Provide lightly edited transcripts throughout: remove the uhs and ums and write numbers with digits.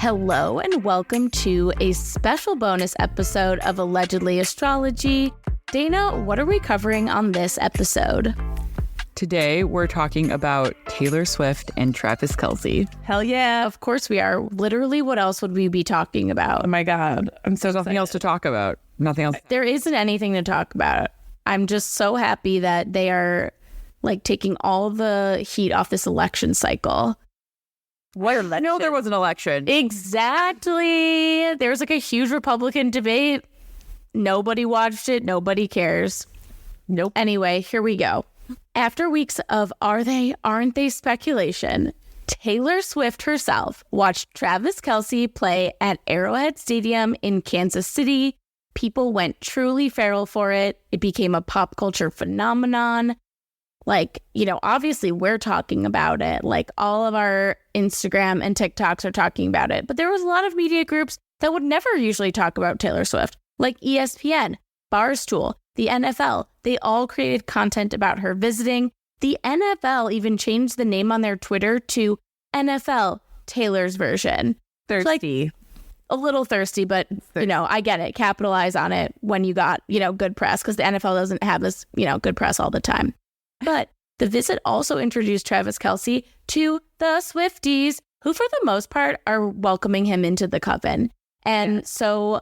Hello and welcome to a special bonus episode of Allegedly Astrology. Dana, what are we covering on this episode? Today, we're talking about Taylor Swift and Travis Kelce. Hell yeah, of course we are. Literally, what else would we be talking about? Oh my God. I'm so nothing else to talk about. Nothing else. There isn't anything to talk about. I'm just so happy that they are like taking all the heat off this election cycle. What election? No, there was an election. Exactly. There was like a huge Republican debate. Nobody watched it. Nobody cares. Nope. Anyway, here we go. After weeks of are they, aren't they speculation, Taylor Swift herself watched Travis Kelce play at Arrowhead Stadium in Kansas City. People went truly feral for it. It became a pop culture phenomenon. Like, you know, obviously we're talking about it. Like all of our Instagram and TikToks are talking about it. But there was a lot of media groups that would never usually talk about Taylor Swift, like ESPN, Barstool, the NFL. They all created content about her visiting. The NFL even changed the name on their Twitter to NFL Taylor's version. Thirsty. Like, a little thirsty, but, you know, I get it. Capitalize on it when you got, you know, good press, because the NFL doesn't have this, you know, good press all the time. But the visit also introduced Travis Kelce to the Swifties, who for the most part are welcoming him into the coven. And so,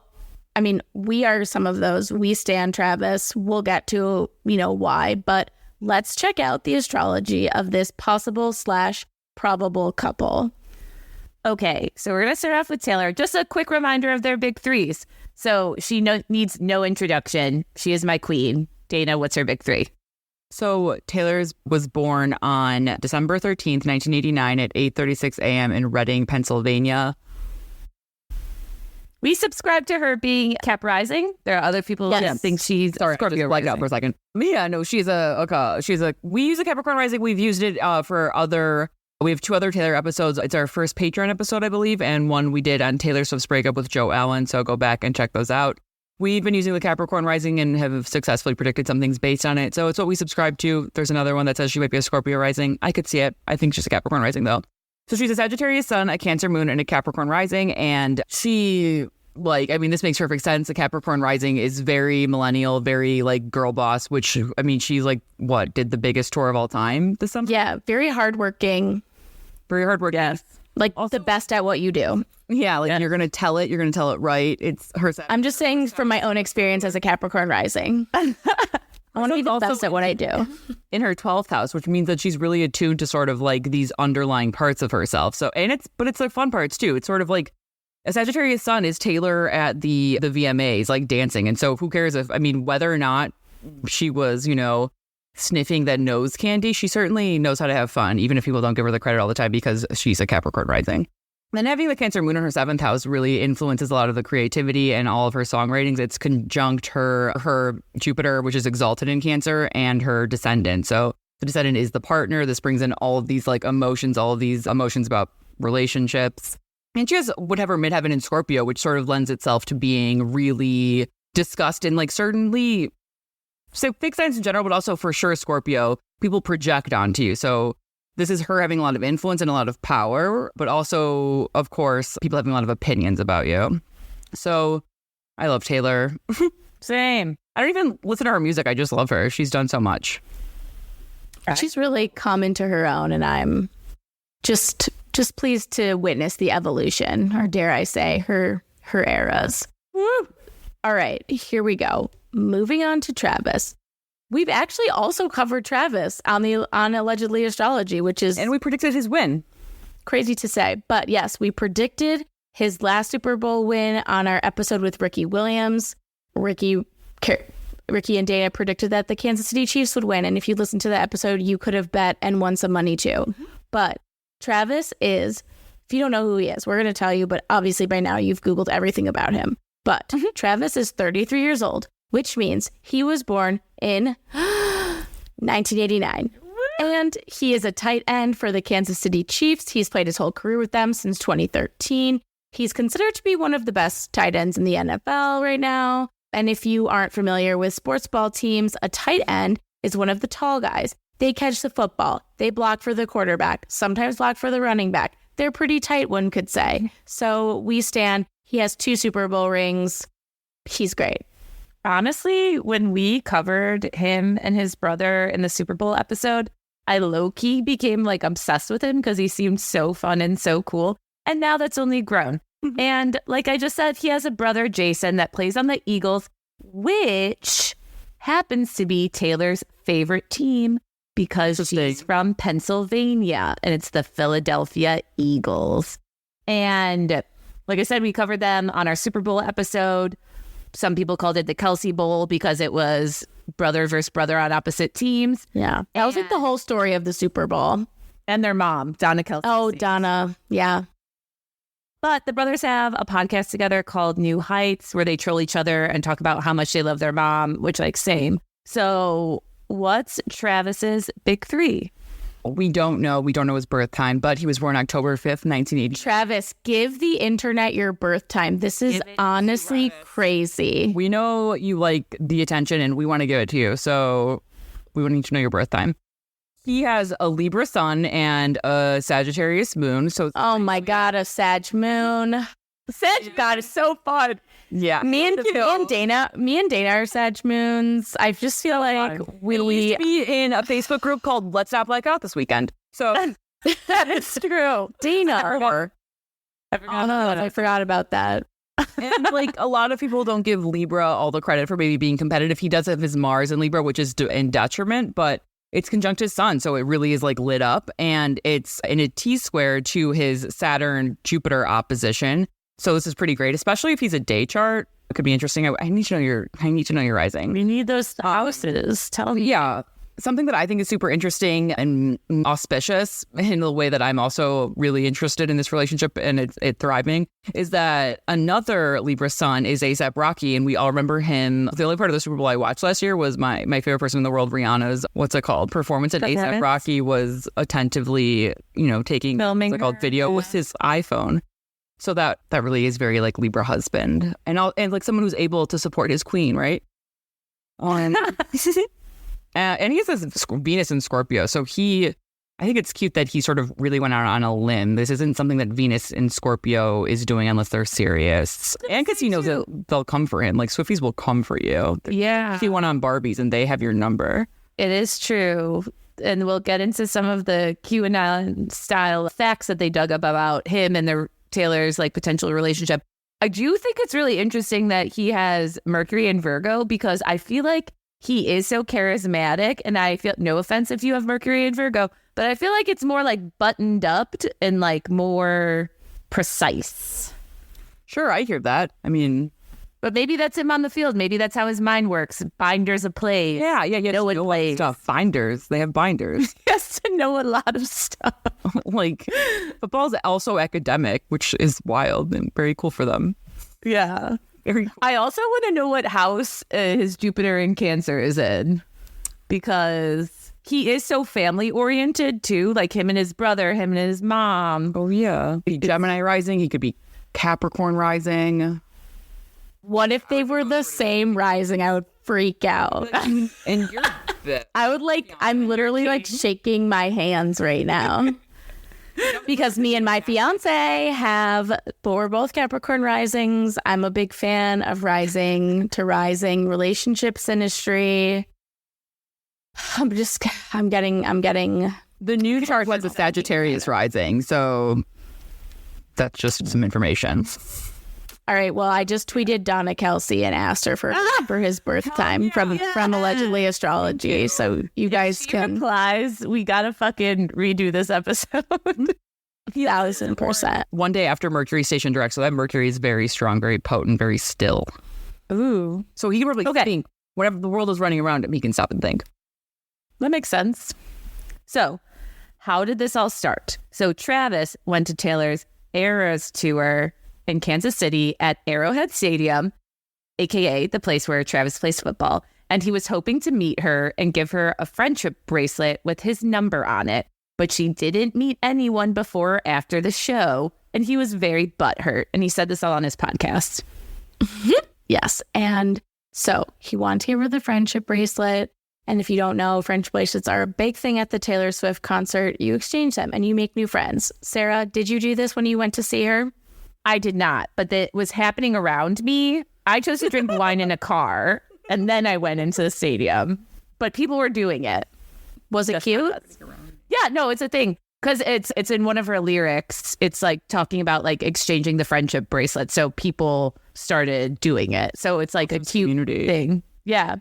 I mean, we are some of those. We stan Travis. We'll get to, you know, why. But let's check out the astrology of this possible/probable couple. Okay, so we're going to start off with Taylor. Just a quick reminder of their big threes. So she needs no introduction. She is my queen. Dana, what's her big three? So Taylor's was born on December 13th, 1989 at 8:36 a.m. in Reading, Pennsylvania. We subscribe to her being Cap Rising. There are other people who think she's Scorpio Rising. Out for a second. Yeah, no, we use a Capricorn Rising. We've used it for other. We have two other Taylor episodes. It's our first Patreon episode, I believe, and one we did on Taylor Swift's breakup with Joe Allen. So go back and check those out. We've been using the Capricorn Rising and have successfully predicted some things based on it. So it's what we subscribe to. There's another one that says she might be a Scorpio Rising. I could see it. I think she's a Capricorn Rising, though. So she's a Sagittarius Sun, a Cancer Moon, and a Capricorn Rising. And she, like, I mean, this makes perfect sense. The Capricorn Rising is very millennial, very, like, girl boss, which, I mean, she's, like, what, did the biggest tour of all time this summer? Yeah, very hardworking. Very hardworking. Yes. Like, also, the best at what you do. Yeah, like you're going to tell it right. It's her. I'm just saying from my own experience as a Capricorn Rising. I want to be the best at what I do. In her 12th house, which means that she's really attuned to sort of like these underlying parts of herself. So, but it's the fun parts too. It's sort of like a Sagittarius Sun is Taylor at the VMAs, like dancing. And so who cares whether or not she was, you know, sniffing that nose candy, she certainly knows how to have fun, even if people don't give her the credit all the time because she's a Capricorn Rising. Then having the Cancer Moon in her 7th house really influences a lot of the creativity and all of her songwritings. It's conjunct her Jupiter, which is exalted in Cancer, and her descendant. So the descendant is the partner. This brings in all of these all of these emotions about relationships. And she would have her midheaven in Scorpio, which sort of lends itself to being really discussed in like certainly, so fixed signs in general, but also for sure Scorpio, people project onto you. So this is her having a lot of influence and a lot of power, but also, of course, people having a lot of opinions about you. So I love Taylor. Same. I don't even listen to her music. I just love her. She's done so much. She's really come into her own, and I'm just pleased to witness the evolution, or dare I say, her eras. Woo. All right, here we go. Moving on to Travis. We've actually also covered Travis on Allegedly Astrology, and we predicted his win. Crazy to say, but yes, we predicted his last Super Bowl win on our episode with Ricky Williams. Ricky and Dana predicted that the Kansas City Chiefs would win, and if you listened to the episode, you could have bet and won some money too. Mm-hmm. But Travis is, if you don't know who he is, we're going to tell you, but obviously by now you've Googled everything about him. But Travis is 33 years old, which means he was born in 1989. And he is a tight end for the Kansas City Chiefs. He's played his whole career with them since 2013. He's considered to be one of the best tight ends in the NFL right now. And if you aren't familiar with sports ball teams, a tight end is one of the tall guys. They catch the football. They block for the quarterback, sometimes block for the running back. they're pretty tight, one could say. So we stand. He has 2 Super Bowl rings. He's great. Honestly, when we covered him and his brother in the Super Bowl episode, I low-key became like obsessed with him because he seemed so fun and so cool. And now that's only grown. And like I just said, he has a brother, Jason, that plays on the Eagles, which happens to be Taylor's favorite team because she's from Pennsylvania and it's the Philadelphia Eagles. And like I said, we covered them on our Super Bowl episode. Some people called it the Kelce Bowl because it was brother versus brother on opposite teams. Yeah. That was like the whole story of the Super Bowl. And their mom, Donna Kelce. Oh, Donna. Yeah. But the brothers have a podcast together called New Heights where they troll each other and talk about how much they love their mom, which like same. So what's Travis's big 3? We don't know. We don't know his birth time, but he was born October 5th, 1980. Travis, give the internet your birth time. This is honestly crazy. We know you like the attention and we want to give it to you. So we would need to know your birth time. He has a Libra sun and a Sagittarius moon. So oh my God, a Sag moon. Sag God is so fun. Yeah. Me and Dana are Sag moons. I just feel like we used to be in a Facebook group called Let's Not Black Out this weekend. So that is true. Dana. I forgot about that. And like a lot of people don't give Libra all the credit for maybe being competitive. He does have his Mars in Libra, which is in detriment, but it's conjunct his sun, so it really is like lit up, and it's in a T-square to his Saturn-Jupiter opposition. So this is pretty great, especially if he's a day chart. It could be interesting. I need to know your rising. We need those houses. Tell me. Yeah. Something that I think is super interesting and auspicious in the way that I'm also really interested in this relationship and it thriving is that another Libra sun is A$AP Rocky, and we all remember him. The only part of the Super Bowl I watched last year was my favorite person in the world, Rihanna's, performance, and A$AP Rocky was attentively, taking filming what's called video with his iPhone. So that really is very like Libra husband and like someone who's able to support his queen, right? And he has this Venus in Scorpio. So I think it's cute that he sort of really went out on a limb. This isn't something that Venus in Scorpio is doing unless they're serious. And because he knows that they'll come for him. Like Swifties will come for you. Yeah. He went on Barbies and they have your number. It is true. And we'll get into some of the QAnon style facts that they dug up about him and Taylor's like potential relationship. I do think it's really interesting that he has Mercury in Virgo because I feel like he is so charismatic, and I feel, no offense if you have Mercury in Virgo, but I feel like it's more like buttoned up and like more precise. Sure, I hear that. I mean, but maybe that's him on the field. Maybe that's how his mind works. Binders of plays. Yeah. Know what plays. Stuff. Binders. They have binders. He has to know a lot of stuff. Like, football's also academic, which is wild and very cool for them. Yeah. I also want to know what house his Jupiter in Cancer is in, because he is so family oriented too, like him and his brother, him and his mom. Oh yeah, Gemini rising. He could be Capricorn rising. What if they were the same rising? I would freak out. And you're I would I'm literally like shaking my hands right now. Because me and my fiance we're both Capricorn risings. I'm a big fan of rising to rising relationship synastry. I'm getting the new chart was a Sagittarius rising, so that's just some information. All right. Well, I just tweeted Donna Kelce and asked her for his birth time from allegedly Astrology. So you guys can replies. We gotta fucking redo this episode. 1,000%. One day after Mercury station direct, so that Mercury is very strong, very potent, very still. Ooh. So he can probably think whatever the world is running around him, he can stop and think. That makes sense. So, how did this all start? So Travis went to Taylor's Eras tour in Kansas City at Arrowhead Stadium, aka the place where Travis plays football, and he was hoping to meet her and give her a friendship bracelet with his number on it, but she didn't meet anyone before or after the show, and he was very butthurt, and he said this all on his podcast. Yes, and so he wanted to give her the friendship bracelet, And if you don't know, French bracelets are a big thing at the Taylor Swift concert. You exchange them and you make new friends. Sarah, did you do this when you went to see her? I did not, but that was happening around me. I chose to drink wine in a car, and then I went into the stadium. But people were doing it. Was it cute? Yeah, no, it's a thing. Because it's in one of her lyrics. It's like talking about like exchanging the friendship bracelet. So people started doing it. So it's like a cute community thing. Yeah.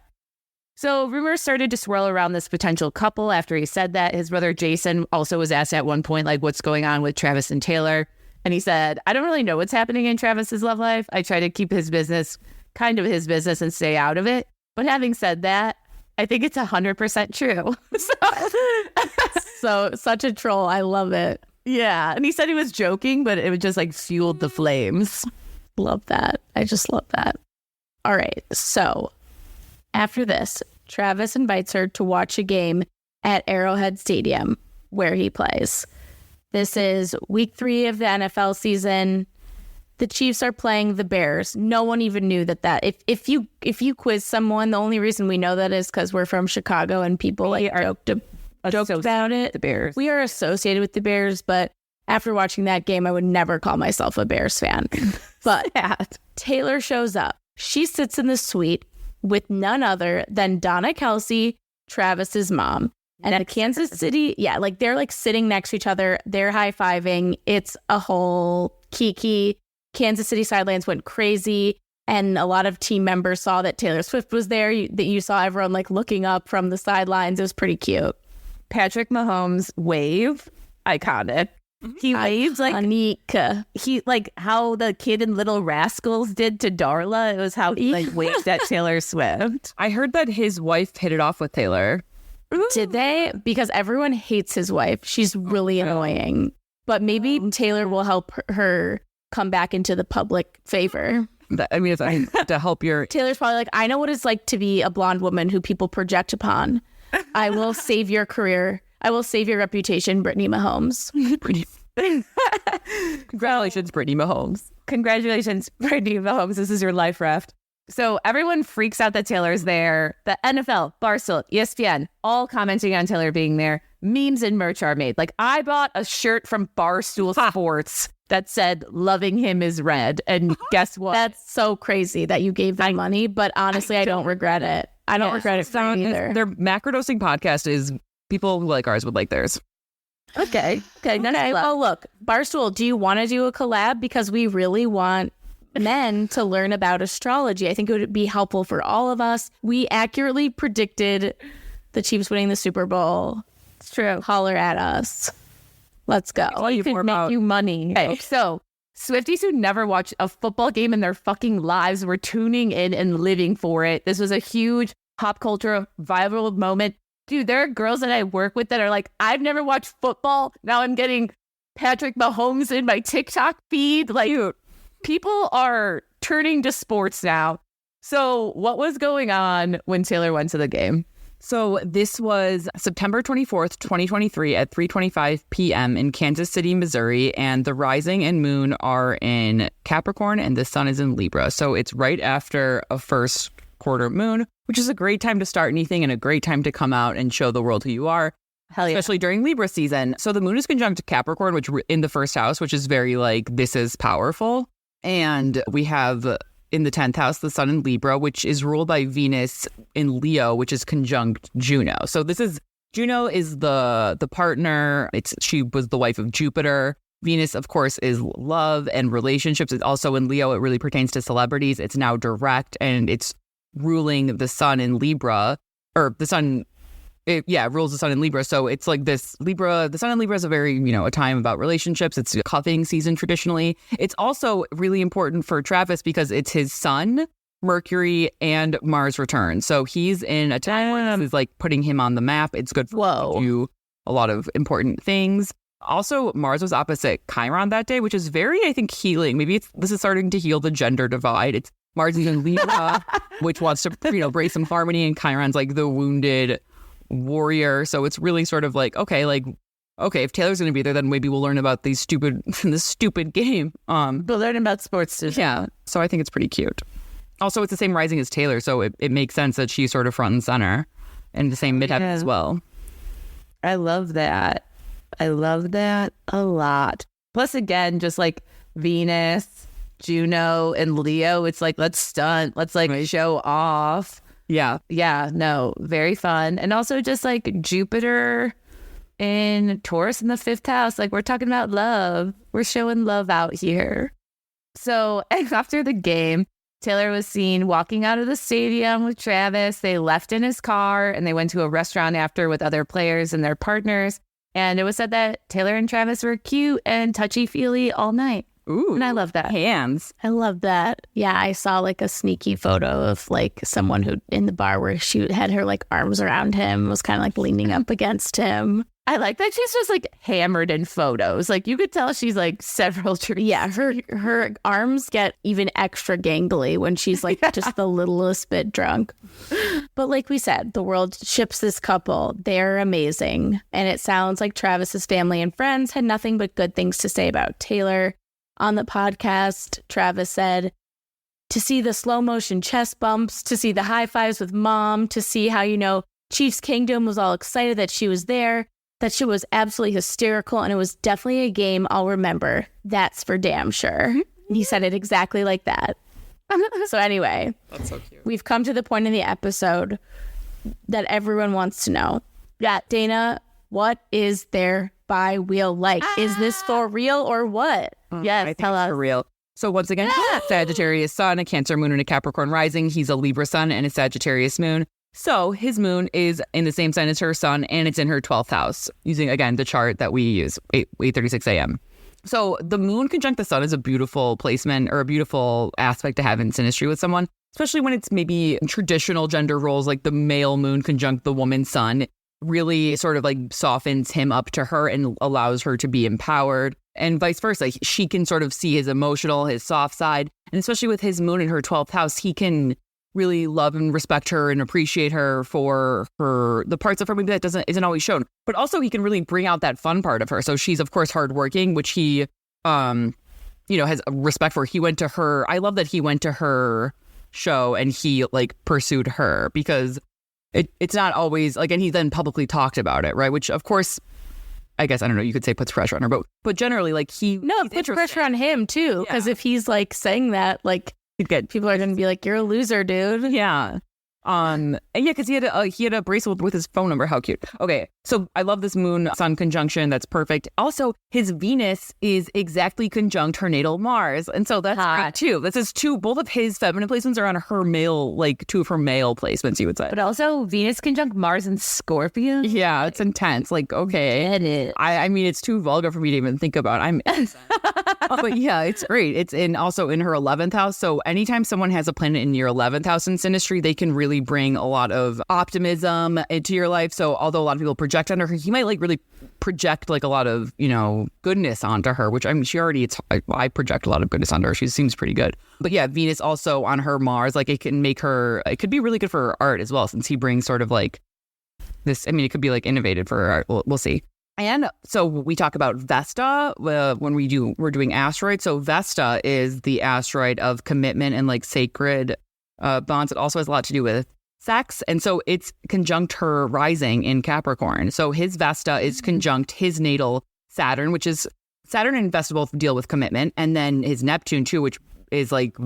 So rumors started to swirl around this potential couple after he said that. His brother Jason also was asked at one point, like, what's going on with Travis and Taylor? And he said, I don't really know what's happening in Travis's love life. I try to keep his business kind of his business and stay out of it. But having said that, I think it's 100% true. So such a troll. I love it. Yeah. And he said he was joking, but it was just like fueled the flames. Love that. I just love that. All right. So after this, Travis invites her to watch a game at Arrowhead Stadium where he plays. This is week 3 of the NFL season. The Chiefs are playing the Bears. No one even knew that. If you quiz someone, the only reason we know that is because we're from Chicago and people joked about it. The Bears. We are associated with the Bears, but after watching that game, I would never call myself a Bears fan. But Taylor shows up. She sits in the suite with none other than Donna Kelce, Travis's mom. And at Kansas City, like they're like sitting next to each other. They're high-fiving. It's a whole kiki. Kansas City sidelines went crazy. And a lot of team members saw that Taylor Swift was there. You saw everyone like looking up from the sidelines. It was pretty cute. Patrick Mahomes wave, iconic. He waves like he like how the kid in Little Rascals did to Darla. It was how he like waved at Taylor Swift. I heard that his wife hit it off with Taylor. Did they? Because everyone hates his wife. She's really annoying. But maybe Taylor will help her come back into the public favor. I mean, to help your... Taylor's probably like, I know what it's like to be a blonde woman who people project upon. I will save your career. I will save your reputation, Brittany Mahomes. Congratulations, Brittany Mahomes. Congratulations, Brittany Mahomes. This is your life raft. So everyone freaks out that Taylor's there. The NFL, Barstool, ESPN, all commenting on Taylor being there. Memes and merch are made. Like, I bought a shirt from Barstool Sports that said, loving him is red. And guess what? That's so crazy that you gave them money. But honestly, I don't regret it. I don't regret it either. Their macrodosing podcast is people who like ours would like theirs. Okay. Well, look, Barstool, do you want to do a collab? Because we really want men to learn about astrology. I think it would be helpful for all of us. We accurately predicted the Chiefs winning the Super Bowl. It's true. Holler at us. Let's go. We can make you money. Okay. So Swifties who never watched a football game in their fucking lives were tuning in and living for it. This was a huge pop culture viral moment. Dude, there are girls that I work with that are like, I've never watched football. Now I'm getting Patrick Mahomes in my TikTok feed. Like, dude, people are turning to sports now. So what was going on when Taylor went to the game? So this was September 24th, 2023 at 3:25 p.m. in Kansas City, Missouri. And the rising and moon are in Capricorn and the sun is in Libra. So it's right after a first quarter moon, which is a great time to start anything and a great time to come out and show the world who you are. Hell yeah. Especially during Libra season. So the moon is conjunct Capricorn, which in the first house, which is very like, this is powerful. And we have in the 10th house, the sun in Libra, which is ruled by Venus in Leo, which is conjunct Juno. So Juno is the partner. She was the wife of Jupiter. Venus, of course, is love and relationships. It's also in Leo. It really pertains to celebrities. It's now direct and it's ruling the sun in Libra, or the sun. It rules the sun in Libra. So it's like this Libra, the sun in Libra is a very, a time about relationships. It's a cuffing season traditionally. It's also really important for Travis because it's his sun, Mercury, and Mars return. So he's in a time where this is like putting him on the map. It's good for him to do a lot of important things. Also, Mars was opposite Chiron that day, which is very, I think, healing. Maybe this is starting to heal the gender divide. It's Mars is in Libra, which wants to, bring some harmony, and Chiron's like the wounded warrior. So it's really sort of like, okay, if Taylor's going to be there, then maybe we'll learn about this stupid game. We'll learn about sports too. Yeah. So I think it's pretty cute. Also, it's the same rising as Taylor, so it makes sense that she's sort of front and center and the same midheaven as well. I love that. I love that a lot. Plus, again, just like Venus, Juno, and Leo, it's like, let's stunt. Let's like show off. Yeah. Yeah, no, very fun. And also just like Jupiter in Taurus in the 5th house. Like, we're talking about love. We're showing love out here. So after the game, Taylor was seen walking out of the stadium with Travis. They left in his car and they went to a restaurant after with other players and their partners. And it was said that Taylor and Travis were cute and touchy-feely all night. Ooh. And I love that. Hands. I love that. Yeah, I saw like a sneaky photo of like someone who in the bar where she had her like arms around him, was kind of like leaning up against him. I like that she's just like hammered in photos. Like, you could tell she's like several drinks. Yeah, her arms get even extra gangly when she's like just the littlest bit drunk. But like we said, the world ships this couple. They're amazing. And it sounds like Travis's family and friends had nothing but good things to say about Taylor. On the podcast, Travis said, to see the slow motion chest bumps, to see the high fives with mom, to see how, Chiefs Kingdom was all excited that she was there. That shit was absolutely hysterical, and it was definitely a game I'll remember. That's for damn sure. He said it exactly like that. So anyway, That's so cute. We've come to the point in the episode that everyone wants to know. Yeah, Dana, what is their bi-wheel like? Is this for real or what? Yes, I think tell it's us. for real. So once again, Sagittarius sun, a Cancer moon, and a Capricorn rising. He's a Libra sun and a Sagittarius moon. So his moon is in the same sign as her sun, and it's in her 12th house, using, again, the chart that we use, 8:36 a.m. So the moon conjunct the sun is a beautiful placement or a beautiful aspect to have in synastry with someone, especially when it's maybe traditional gender roles, like the male moon conjunct the woman's sun, really sort of like softens him up to her and allows her to be empowered, and vice versa. She can sort of see his emotional, his soft side, and especially with his moon in her 12th house, he can really love and respect her and appreciate her for the parts of her maybe that isn't always shown. But also he can really bring out that fun part of her. So she's of course hardworking, which he has a respect for. He went to her. I love that he went to her show and he like pursued her, because it's not always like, and he then publicly talked about it, right? Which of course, I guess, I don't know, you could say puts pressure on her, but generally like it puts pressure on him too, because if he's like saying that, like, people are going to be like, you're a loser, dude. Yeah. And yeah, because he had a bracelet with his phone number. How cute. Okay, so I love this moon sun conjunction. That's perfect. Also, his Venus is exactly conjunct her natal Mars, and so that's great too. This is both of his feminine placements are on her male, like two of her male placements, you would say. But also Venus conjunct Mars and Scorpio. Yeah, it's intense. Like, okay, Get it. I mean, it's too vulgar for me to even think about. But yeah, it's great. It's also in her 11th house. So anytime someone has a planet in your 11th house in synastry, they can really bring a lot of optimism into your life. So although a lot of people project onto her, he might like really project like a lot of, goodness onto her, which I mean, I project a lot of goodness onto her. She seems pretty good. But yeah, Venus also on her Mars, like it could be really good for her art as well, since he brings sort of like this, I mean, it could be like innovative for her art. We'll see. And so we talk about Vesta when we're doing asteroids. So Vesta is the asteroid of commitment and like sacred bonds. It also has a lot to do with sex. And so it's conjunct her rising in Capricorn. So his Vesta is conjunct his natal Saturn, which is Saturn and Vesta both deal with commitment. And then his Neptune too, which is like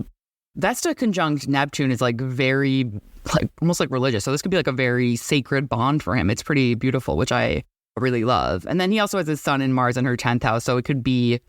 Vesta conjunct Neptune is like very like almost like religious. So this could be like a very sacred bond for him. It's pretty beautiful, which I really love. And then he also has his sun and Mars in her 10th house. So it could be,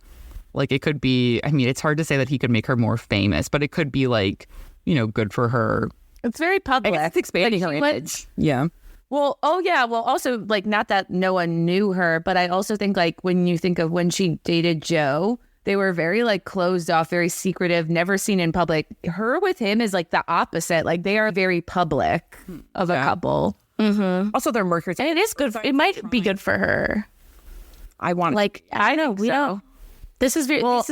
I mean, it's hard to say that he could make her more famous, but it could be like, good for her. It's very public. It's expanding her image. Yeah. Well, also like not that no one knew her, but I also think like when you think of when she dated Joe, they were very like closed off, very secretive, never seen in public. Her with him is like the opposite. Like they are very public of a couple. Mm-hmm. Also, their Mercury, and it is good. It might be good for her. I know we don't. This is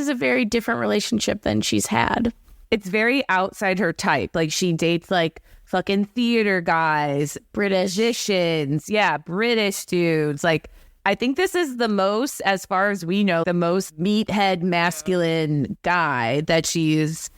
a very different relationship than she's had. It's very outside her type. Like she dates like fucking theater guys, British musicians, British dudes. Like I think this is the most, as far as we know, the most meathead masculine guy that she's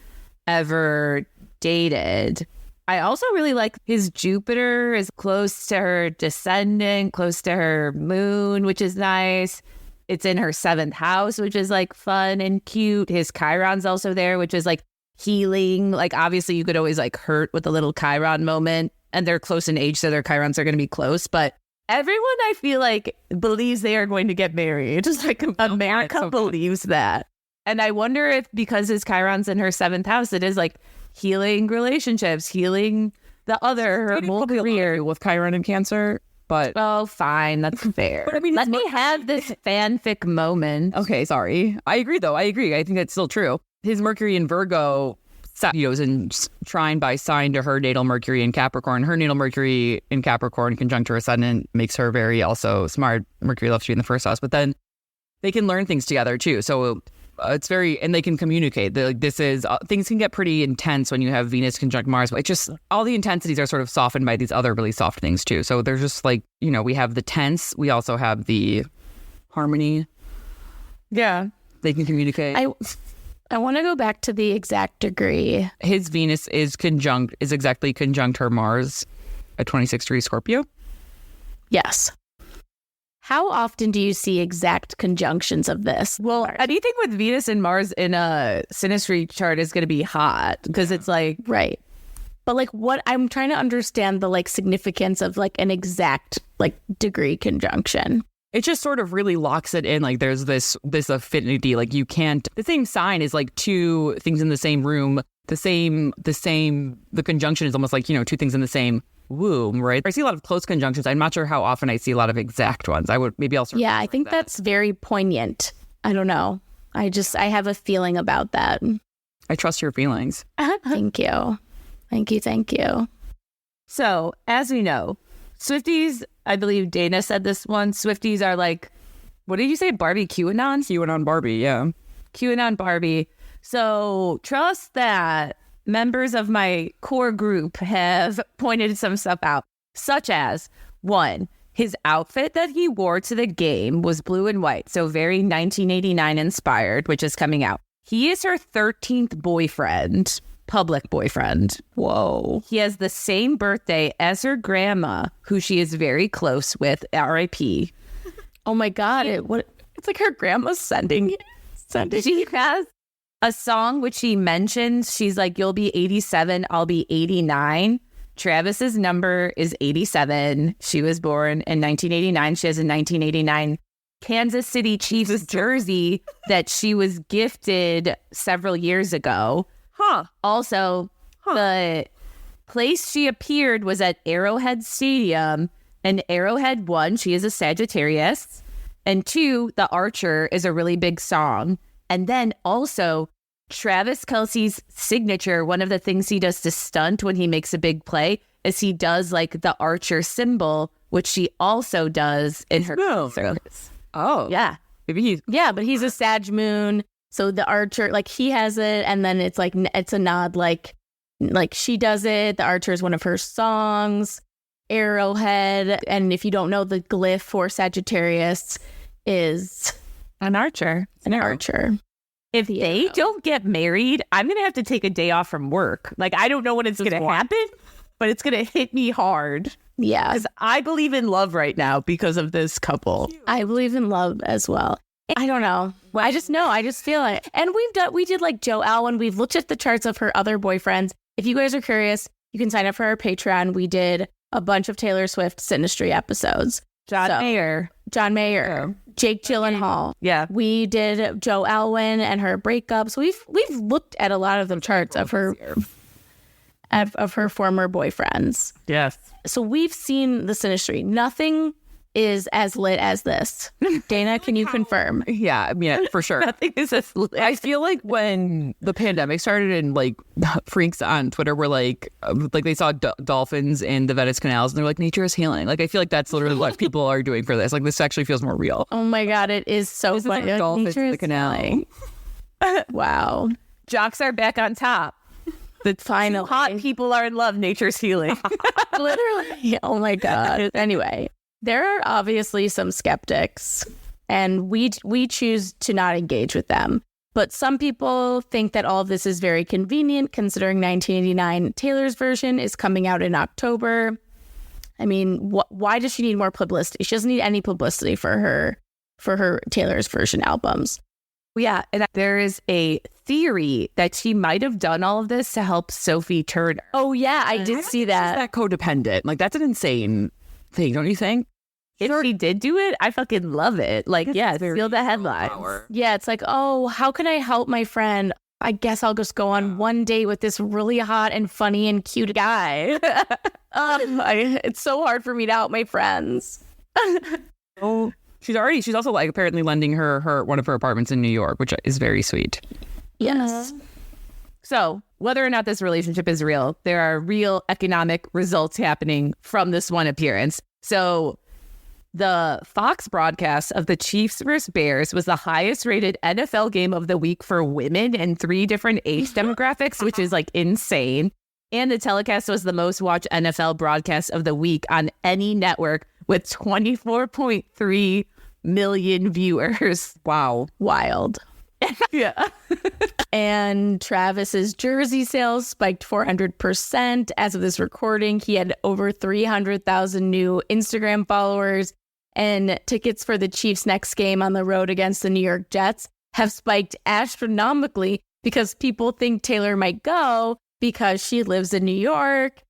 ever dated. I also really like his Jupiter is close to her descendant, close to her moon, which is nice. It's in her 7th house, which is like fun and cute. His Chiron's also there, which is like healing. Like obviously you could always like hurt with a little Chiron moment, and they're close in age, so their Chirons are going to be close. But everyone I feel like believes they are going to get married. Just like America believes that. And I wonder if because his Chiron's in her 7th house, it is like healing relationships, healing the other, her whole career. With Chiron and Cancer, but oh, fine, that's fair. But I mean, let me have this fanfic moment. Okay, sorry. I agree, though. I agree. I think that's still true. His Mercury in Virgo, is in trine by sign to her natal Mercury in Capricorn. Her natal Mercury in Capricorn conjunct her ascendant makes her very also smart. Mercury loves to be in the 1st house, but then they can learn things together too. So it's very, and they can communicate. This is, things can get pretty intense when you have Venus conjunct Mars, but it just, all the intensities are sort of softened by these other really soft things too. So there's just like, we have the tense, we also have the harmony. Yeah. They can communicate. I want to go back to the exact degree. His Venus is exactly conjunct her Mars at 26 degrees Scorpio. Yes. How often do you see exact conjunctions of this? Well, anything with Venus and Mars in a synastry chart is going to be hot because it's like... Right. But like what I'm trying to understand the like significance of like an exact like degree conjunction. It just sort of really locks it in. Like there's this affinity. Like you can't... The same sign is like two things in the same room. The conjunction is almost like, two things in the same womb, right? I see a lot of close conjunctions. I'm not sure how often I see a lot of exact ones. Yeah, I think that's very poignant. I don't know. I have a feeling about that. I trust your feelings. Thank you. Thank you. So, as we know, Swifties, I believe Dana said this one, Swifties are like, what did you say? Barbie QAnon? QAnon Barbie, yeah. QAnon Barbie. So, trust that members of my core group have pointed some stuff out, such as, 1, his outfit that he wore to the game was blue and white, so very 1989 inspired, which is coming out. He is her 13th boyfriend, public boyfriend. Whoa. He has the same birthday as her grandma, who she is very close with, R.I.P. Oh my God, it's like her grandma's sending. She has a song which she mentions. She's like, you'll be 87, I'll be 89. Travis's number is 87. She was born in 1989. She has a 1989 Kansas City Chiefs jersey that she was gifted several years ago. Also, the place she appeared was at Arrowhead Stadium, and Arrowhead, 1, she is a Sagittarius, and 2, The Archer is a really big song. And then also, Travis Kelce's signature, one of the things he does to stunt when he makes a big play is he does like the Archer symbol, which she also does in her service. Oh. Yeah. Maybe but he's a Sag moon. So the Archer, like he has it, and then it's like, it's a nod, like she does it. The Archer is one of her songs, Arrowhead. And if you don't know, the glyph for Sagittarius is an archer. An archer. If they don't get married, I'm going to have to take a day off from work. Like, I don't know when it's going to happen, but it's going to hit me hard. Yeah. Because I believe in love right now because of this couple. I believe in love as well. I don't know. I just know. I just feel it. And we did like Joe Alwyn. We've looked at the charts of her other boyfriends. If you guys are curious, you can sign up for our Patreon. We did a bunch of Taylor Swift synastry episodes. John Mayer. Jake Gyllenhaal. Yeah. We did Joe Alwyn and her breakups. We've looked at a lot of the charts of her former boyfriends. Yes. So we've seen the synastry. Nothing is as lit as this. Dana, can you confirm? Yeah, for sure. Nothing is as lit. I feel like when the pandemic started and like freaks on Twitter were like they saw dolphins in the Venice canals and they're like, nature is healing. Like I feel like that's literally what people are doing for this. Like this actually feels more real. Oh my God, it is so funny. Like dolphins in the canal. Wow. Jocks are back on top. The final hot people are in love. Nature's healing. Literally. Oh my God. Anyway, there are obviously some skeptics, and we choose to not engage with them. But some people think that all of this is very convenient, considering 1989 Taylor's version is coming out in October. I mean, why does she need more publicity? She doesn't need any publicity for her Taylor's version albums. Yeah, and there is a theory that she might have done all of this to help Sophie Turner. Oh, yeah, I did see that. That codependent. Like, that's an insane thing, don't you think? If she did do it, I fucking love it. Like, yeah, feel the headlines. Yeah, it's like, oh, how can I help my friend? I guess I'll just go on one date with this really hot and funny and cute guy. It's so hard for me to help my friends. Oh, she's also like apparently lending her one of her apartments in New York, which is very sweet. Yes. So whether or not this relationship is real, there are real economic results happening from this one appearance. So the Fox broadcast of the Chiefs versus Bears was the highest rated NFL game of the week for women in 3 different age demographics, which is like insane. And the telecast was the most watched NFL broadcast of the week on any network with 24.3 million viewers. Wow. Wild. Yeah. And Travis's jersey sales spiked 400%. As of this recording, he had over 300,000 new Instagram followers. And tickets for the Chiefs' next game on the road against the New York Jets have spiked astronomically because people think Taylor might go because she lives in New York.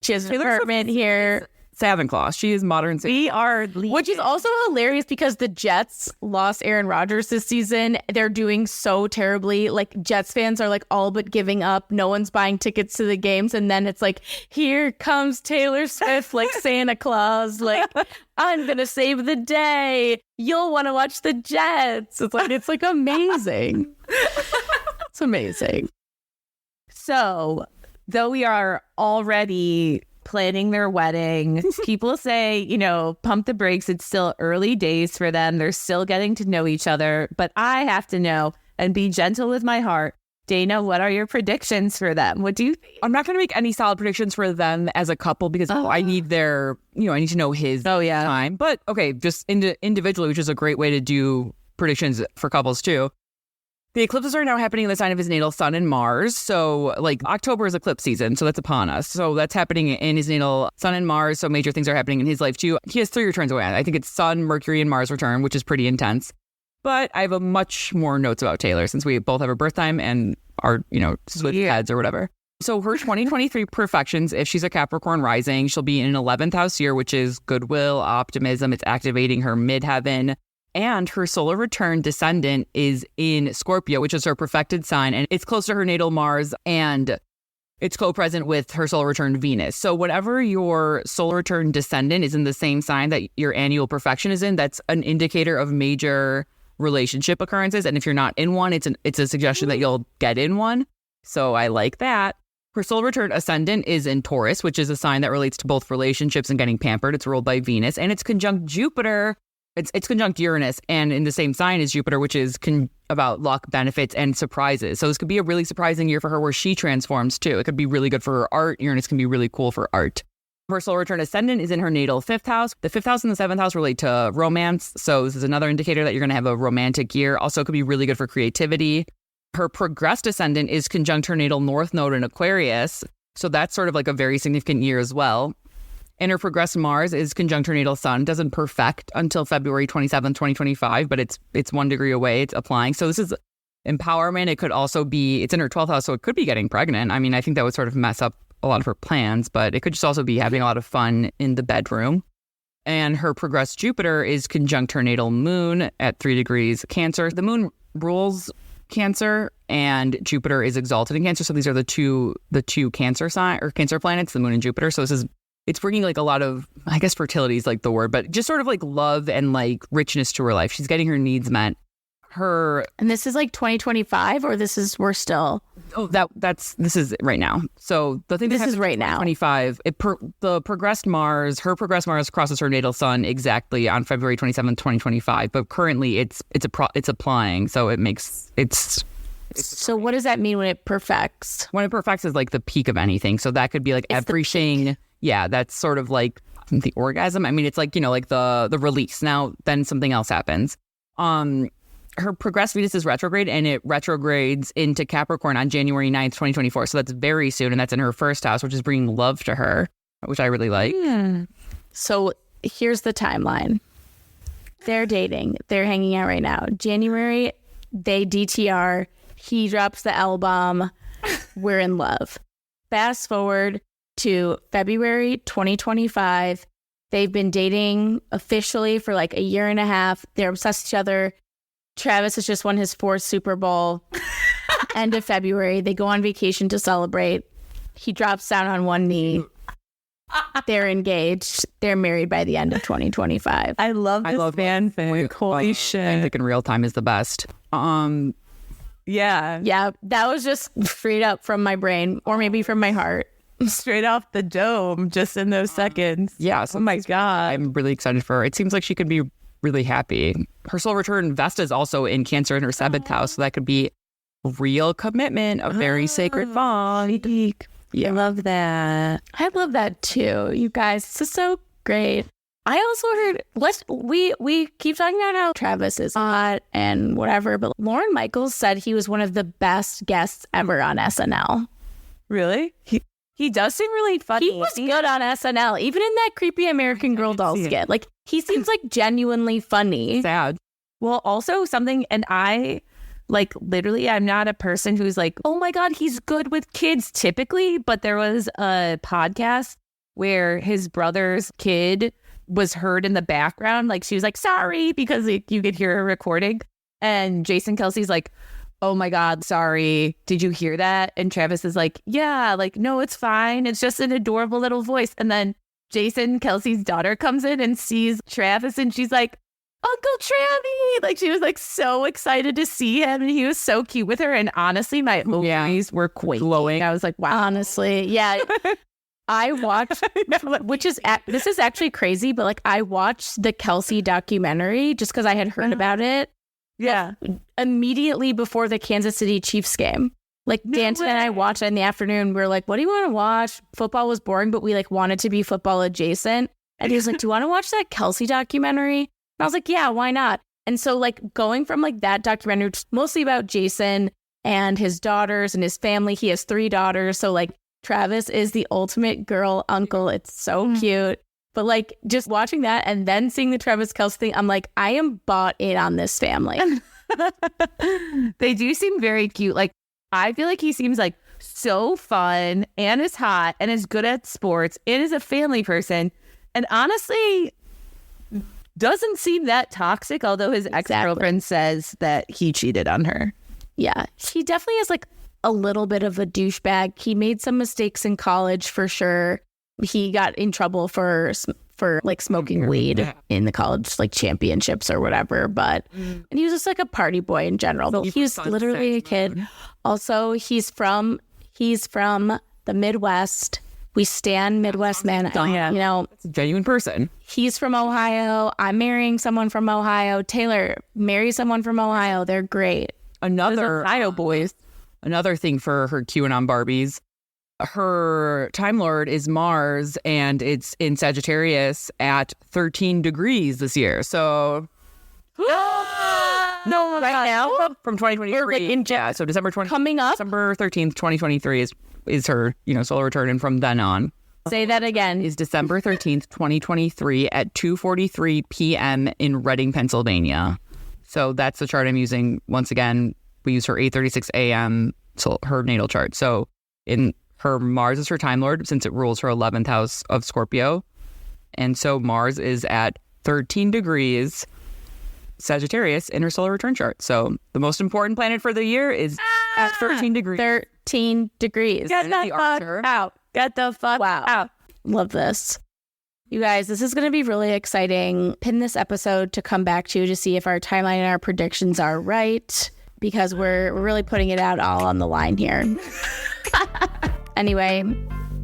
She has an apartment here. Savinclaw. She is modern. We are which is also hilarious because the Jets lost Aaron Rodgers this season. They're doing so terribly. Like, Jets fans are like all but giving up. No one's buying tickets to the games. And then it's like, here comes Taylor Swift, like Santa Claus. Like, I'm going to save the day. You'll want to watch the Jets. It's like amazing. It's amazing. So, though we are already planning their wedding, people say, pump the brakes. It's still early days for them. They're still getting to know each other. But I have to know and be gentle with my heart. Dana, what are your predictions for them? What do you think? I'm not going to make any solid predictions for them as a couple because I need their, I need to know his time. But okay, just individually, which is a great way to do predictions for couples too. The eclipses are now happening in the sign of his natal sun and Mars. So like October is eclipse season. So that's upon us. So that's happening in his natal sun and Mars. So major things are happening in his life too. He has 3 returns away. I think it's Sun, Mercury, and Mars return, which is pretty intense. But I have a much more notes about Taylor since we both have a birth time and are, Swift heads or whatever. So her 2023 perfections, if she's a Capricorn rising, she'll be in an 11th house year, which is goodwill, optimism. It's activating her midheaven. And her solar return descendant is in Scorpio, which is her perfected sign. And it's close to her natal Mars and it's co-present with her solar return Venus. So whenever your solar return descendant is in the same sign that your annual perfection is in, that's an indicator of major relationship occurrences. And if you're not in one, it's a suggestion that you'll get in one. So I like that. Her solar return ascendant is in Taurus, which is a sign that relates to both relationships and getting pampered. It's ruled by Venus and it's conjunct Jupiter. It's conjunct Uranus and in the same sign as Jupiter, which is about luck, benefits, and surprises. So this could be a really surprising year for her where she transforms too. It could be really good for her art. Uranus can be really cool for art. Her solar return ascendant is in her natal 5th house. The 5th house and the 7th house relate to romance. So this is another indicator that you're going to have a romantic year. Also could be really good for creativity. Her progressed ascendant is conjunct her natal North Node in Aquarius. So that's sort of like a very significant year as well. And her progressed Mars is conjunct her natal sun. Doesn't perfect until February 27th, 2025, but it's 1 degree away. It's applying. So this is empowerment. It could also be, it's in her 12th house, so it could be getting pregnant. I mean, I think that would sort of mess up a lot of her plans, but it could just also be having a lot of fun in the bedroom. And her progressed Jupiter is conjunct her natal moon at 3 degrees Cancer. The moon rules Cancer and Jupiter is exalted in Cancer. So these are the two Cancer sign or Cancer planets, the moon and Jupiter. So it's bringing like a lot of, I guess fertility is like the word, but just sort of like love and like richness to her life. She's getting her needs met. And this is like 2025 or we're still? Oh, this is right now. So the thing this is right now. 25. The progressed Mars, her progressed Mars crosses her natal sun exactly on February 27th, 2025. But currently it's applying. So it's so what does that mean when it perfects? When it perfects is like the peak of anything. So that could be like everything. Yeah, that's sort of like the orgasm. I mean, it's like, like the release. Now, then something else happens. her progressed Venus is retrograde, and it retrogrades into Capricorn on January 9th, 2024. So that's very soon, and that's in her first house, which is bringing love to her, which I really like. So here's the timeline. They're dating. They're hanging out right now. January, they DTR. He drops the album. We're in love. Fast forward to February 2025. They've been dating officially for like a year and a half. They're obsessed with each other. Travis has just won his 4th Super Bowl. End of February. They go on vacation to celebrate. He drops down on one knee. They're engaged. They're married by the end of 2025. I love fanfic. Holy shit. Fanfic in real time is the best. Yeah. Yeah, that was just straight up from my brain, or maybe from my heart. Straight off the dome, just in those seconds. Yeah. So oh my God. I'm really excited for her. It seems like she could be really happy. Her soul return Vesta is also in Cancer in her 7th house. So that could be real commitment, a very sacred bond. Yeah. I love that. I love that too. You guys, this is so great. I also heard we keep talking about how Travis is hot and whatever, but Lorne Michaels said he was one of the best guests ever on SNL. Really? He does seem really funny. He was good on SNL, even in that creepy American Girl doll skit. Like, he seems like genuinely funny. Sad. Well, also something, and I, like, literally, I'm not a person who's like, oh my God, he's good with kids typically, but there was a podcast where his brother's kid was heard in the background. Like, she was like, sorry, because like, you could hear her recording. And Jason Kelce's like, oh my God, sorry. Did you hear that? And Travis is like, yeah, like, no, it's fine. It's just an adorable little voice. And then Jason Kelce's daughter comes in and sees Travis and she's like, Uncle Travie. Like, she was like so excited to see him and he was so cute with her. And honestly, my ovaries were quaking. Glowing. I was like, wow. Honestly, yeah. I watched, this is actually crazy, but like I watched the Kelce documentary just because I had heard about it. Yeah. Immediately before the Kansas City Chiefs game. Like, Danton and I watched it in the afternoon. We were like, what do you want to watch? Football was boring, but we like wanted to be football adjacent. And he was like, do you want to watch that Kelce documentary? And I was like, yeah, why not? And so like going from like that documentary, which is mostly about Jason and his daughters and his family. He has 3 daughters. So like Travis is the ultimate girl uncle. It's so cute. But like just watching that and then seeing the Travis Kelce thing, I'm like, I am bought in on this family. They do seem very cute. Like, I feel like he seems like so fun and is hot and is good at sports and is a family person. And honestly, doesn't seem that toxic, although his ex-girlfriend says that he cheated on her. Yeah, he definitely is like a little bit of a douchebag. He made some mistakes in college for sure. He got in trouble for like smoking weed in the college like championships or whatever. But and he was just like a party boy in general. But he was literally a kid. Also, he's from the Midwest. We stand Midwest man. You know, It's a genuine person. he's from Ohio. I'm marrying someone from Ohio. Taylor, marry someone from Ohio. They're great. Another Ohio boys. Another thing for her QAnon Barbies, her Time Lord is Mars, and it's in Sagittarius at 13 degrees this year. So, No, right now? from 2023. Yeah, so December 13th, 2023 is her, solar return, and from then on Say that again. is December 13th, 2023 at 2:43 p.m. in Reading, Pennsylvania. So that's the chart I'm using. Once again, we use her 8:36 a.m. So her natal chart. So in her Mars is her Time Lord since it rules her 11th house of Scorpio. And so Mars is at 13 degrees Sagittarius in her solar return chart. So the most important planet for the year is at 13 degrees. 13 degrees. Get the fuck out. Get the fuck out. Love this. You guys, this is going to be really exciting. Pin this episode to come back to see if our timeline and our predictions are right, because we're really putting it out all on the line here. Anyway,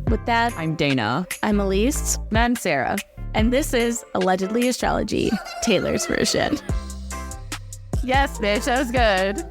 with that, I'm Dana. I'm Elise. And I'm Sarah. And this is Allegedly Astrology, Taylor's version. Yes, bitch. That was good.